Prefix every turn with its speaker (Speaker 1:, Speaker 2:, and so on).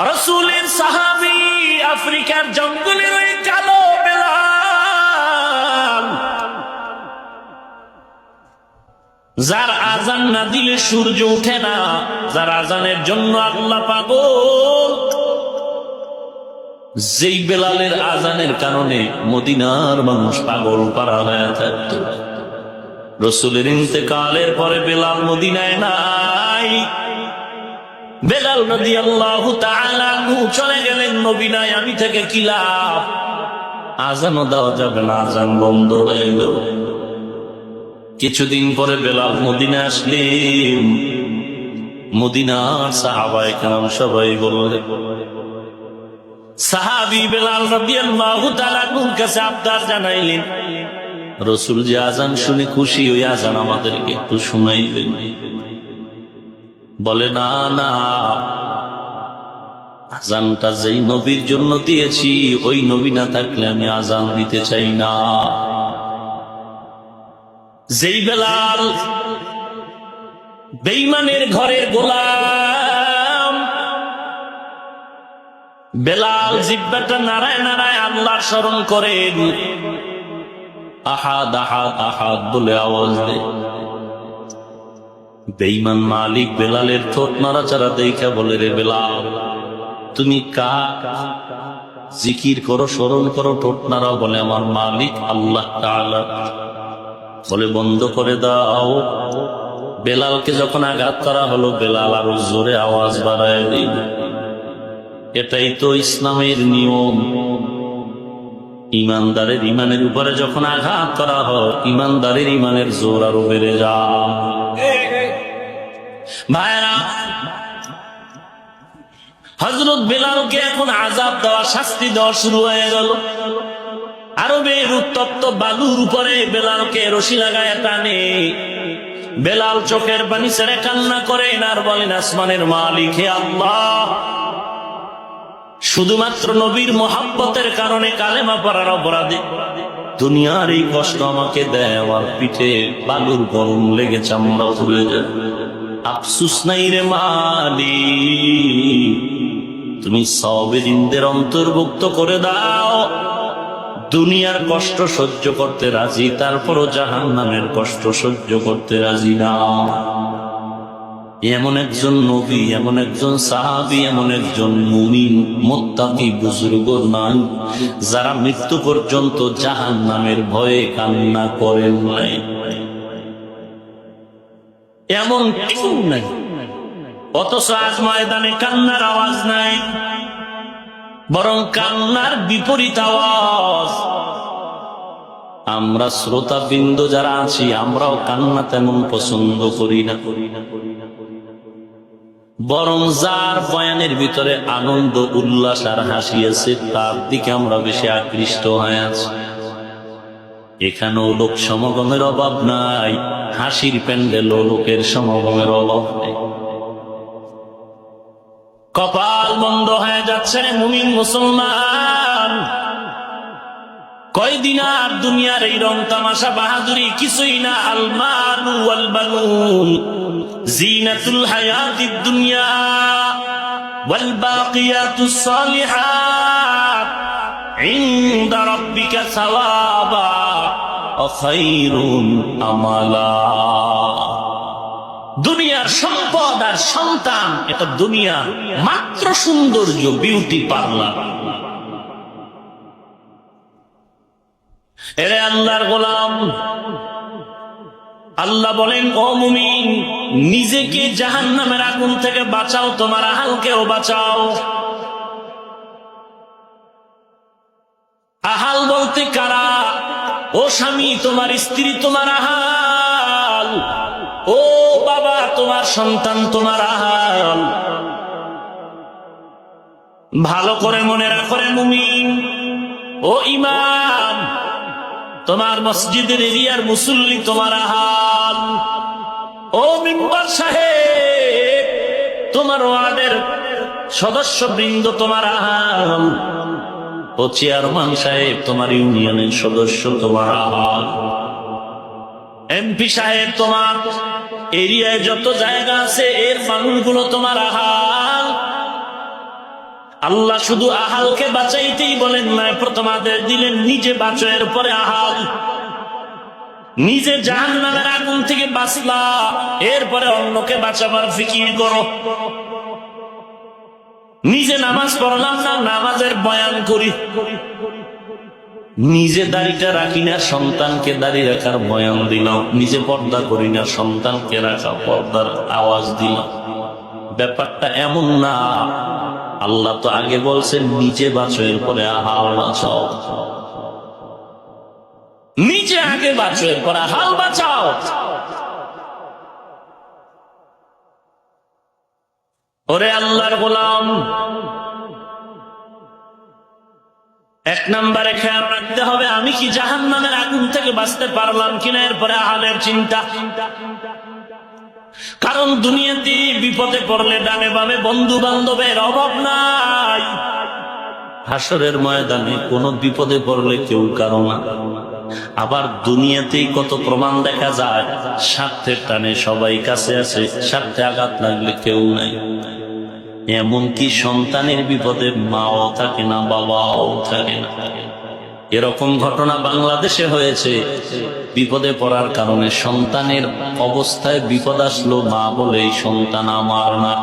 Speaker 1: রাসূলের সাহাবী আফ্রিকার জঙ্গলের ওই কালো বেলাল, যার আজান না দিলে সূর্য ওঠে না, যার আজানের জন্য আল্লাহ পাগল, যেই বেলালের আজানের কারণে মদিনার মানুষ পাগল পারা হয়ে থাকত। রাসূলের ইন্তেকালের পরে বেলাল মদিনায় নাই। বেলাল রাদিয়াল্লাহু তাআলা আনহু চলে গেলেন, নবী নাই, আমি থেকে কি লাভ? আজানও দেওয়া যাবে না, আজান বন্ধ হয়ে গেল। কিছুদিন পরে বেলাল মদিনায় আসলেন। মদিনার সাহাবায়ে কেরাম সবাই বললেন, সাহাবী বেলাল রাদিয়াল্লাহু তাআলা আনহুর কাছে আবদার জানাইলেন, রাসূল যে আজান শুনে খুশি, ওই আজান আমাদেরকে একটু শুনাইবেন। বলে, না না, আজানটা যেই নবীর জন্য দিয়েছি, ওই নবী না থাকলে আমি আজান দিতে চাই না। যেই বেলাল বেঈমানের ঘরের গোলাম, বেলাল জিহ্বাটা নাড়ায় নাড়ায় আল্লাহর স্মরণ করেন, আহাদ আহাদ আহাদ বলে আওয়াজ দেয়। বেঈমান মালিক বেলালের ঠোঁট নাড়াচাড়া দেখা বলে, রে বেলাল, তুমি জিকির করো, স্মরণ করো, ঠোঁট নাড়াও। বলে, আমার মালিক আল্লাহ তাআলা। বলে, বন্ধ করে দাও। বেলালকে যখন আঘাত করা হলো, বেলাল আরো জোরে আওয়াজ বাড়ায় দিল। এটাই তো ইসলামের নিয়ম। ইমানদারের ইমানের উপরে যখন আঘাত করা হয়, ইমানদারের ইমানের জোর আরো বেড়ে যায়। ভাইরা, হযরত বেলালকে এখন আযাব দেওয়া, শাস্তি দেওয়া শুরু হয়ে গেল। আরবের উত্তপ্ত বালুর উপরে বেলালকে রশি লাগায় টানে। বেলাল চোখের পানি ছেড়ে কান্না করেন আর বলেন, আসমানের মালিক হে আল্লাহ, শুধুমাত্র নবীর মহাব্বতের কারণে কালেমা পড়ার অপরাধে দুনিয়ার এই কষ্ট আমাকে দেয়। আমার পিঠে বালুর গরম লেগে চামড়া তুলে যায়। আফসুস নাই রে মালিক, তুমি সাবিরিনদের অন্তর্ভুক্ত করে দাও। দুনিয়ার কষ্ট সহ্য করতে রাজি, তারপরও জাহান্নামের কষ্ট সহ্য করতে রাজি না। এমন একজন নবী, এমন একজন সাহাবী, এমন একজন মুমিন মুত্তাকি বুজুর্গ নাই যারা মৃত্যু পর্যন্ত জাহান্নামের ভয়ে কান্না করেন নাই। এমন কেউ নাই। অথচ আজ ময়দানে কান্নার আওয়াজ নাই, বরং কান্নার বিপরীত আওয়াজ। আমরা শ্রোতাবৃন্দ যারা আছি, আমরাও কান্না তেমন পছন্দ করি না, বরং যার বয়ানের ভিতরে আনন্দ, উল্লাস আর হাসি আছে, তার দিকে আমরা বেশি আকৃষ্ট হয়ে আছি। এখানেও লোক সমাগমের অভাব নাই, হাসির প্যান্ডেল লোকের সমাগমের অভাব নেই। কপাল বন্ধ হয়ে যাচ্ছে রে মুমিন মুসলমান। কয়দিন আর দুনিয়ার এই রং তামাশা বাহাদুরি কিছুই না। আল মালু ওয়াল বানুন জিনাতুল হায়াতিদ দুনিয়া ওয়াল বাকিয়াতুস সালিহাত ইনদা রাব্বিকা সাওয়াবা ওয়া খায়রুন আমালা। দুনিয়ার সম্পদ আর সন্তান, এটা দুনিয়া মাত্র সৌন্দর্য, বিউটি পার্লার। এরে আল্লাহর গোলাম, আল্লাহ বলেন, ও মুমিন, নিজেকে জাহান্নামের আগুন থেকে বাঁচাও, তোমার আহালকেও বাঁচাও। আহাল বলতে কারা? ও স্বামী, তোমার স্ত্রী তোমার আহাল। ও বাবা, তোমার সন্তান তোমার আহাল। ভালো করে মনে রাখো রে মুমিন। ও ইমাম, তোমার মসজিদের এরিয়ার মুসল্লি তোমার আহাল। ও মিম্বার সাহেব, তোমার ওয়ার্ডের সদস্য বৃন্দ তোমার আহাল। ও চেয়ারম্যান সাহেব, তোমার ইউনিয়নের সদস্য তোমার আহাল। এমপি সাহেব, তোমার এরিয়ায় যত জায়গা আছে এর মানুষগুলো তোমার আহাল। আল্লাহ শুধু আহালকে বাঁচাইতেই বলেন নয়, প্রথম আদেশ দিলেন নিজে বাঁচো, এরপরে আহাল। নিজে জাহান্নামের আগুন থেকে বাঁচলা, এরপরে অন্যকে বাঁচাবার ফিকির করো। নিজে নামাজ পড়লাম না, নামাজের বয়ান করি। নিজে দাড়িটা রাখি না, সন্তানকে দাড়ি রাখার বয়ান দিলাম। নিজে পর্দা করি না, সন্তানকে রাখা পর্দার আওয়াজ দিলাম। ব্যাপারটা এমন না। আল্লাহ তো আগে বলছেন নিজে বাঁচো, এরপরে আহাল বাঁচাও। নিজে আগে বাঁচো, এরপরে আহাল বাঁচাও। ওরে আল্লাহর গোলাম, এক নম্বরে খেয়াল রাখতে হবে আমি কি জাহান্নামের আগুন থেকে বাঁচতে পারলাম কিনা, এরপরে আহালের চিন্তা। কারণ দুনিয়াতে বিপদে পড়লে ডানে বামে বন্ধু বান্ধবের অভাব নাই। হাসরের ময়দানে কোন বিপদে পড়লে কেউ কারো না। আবার দুনিয়াতেই কত প্রমাণ দেখা যায়, স্বার্থের টানে সবাই কাছে আছে, স্বার্থে আঘাত লাগলে কেউ নাই। এমনকি সন্তানের বিপদে মাও থাকে না, বাবাও থাকে না। এরকম ঘটনা বাংলাদেশে হয়েছে। বিপদে পড়ার কারণে সন্তানের অবস্থায় বিপদ আসলো, মা বলে এই সন্তান আমার না।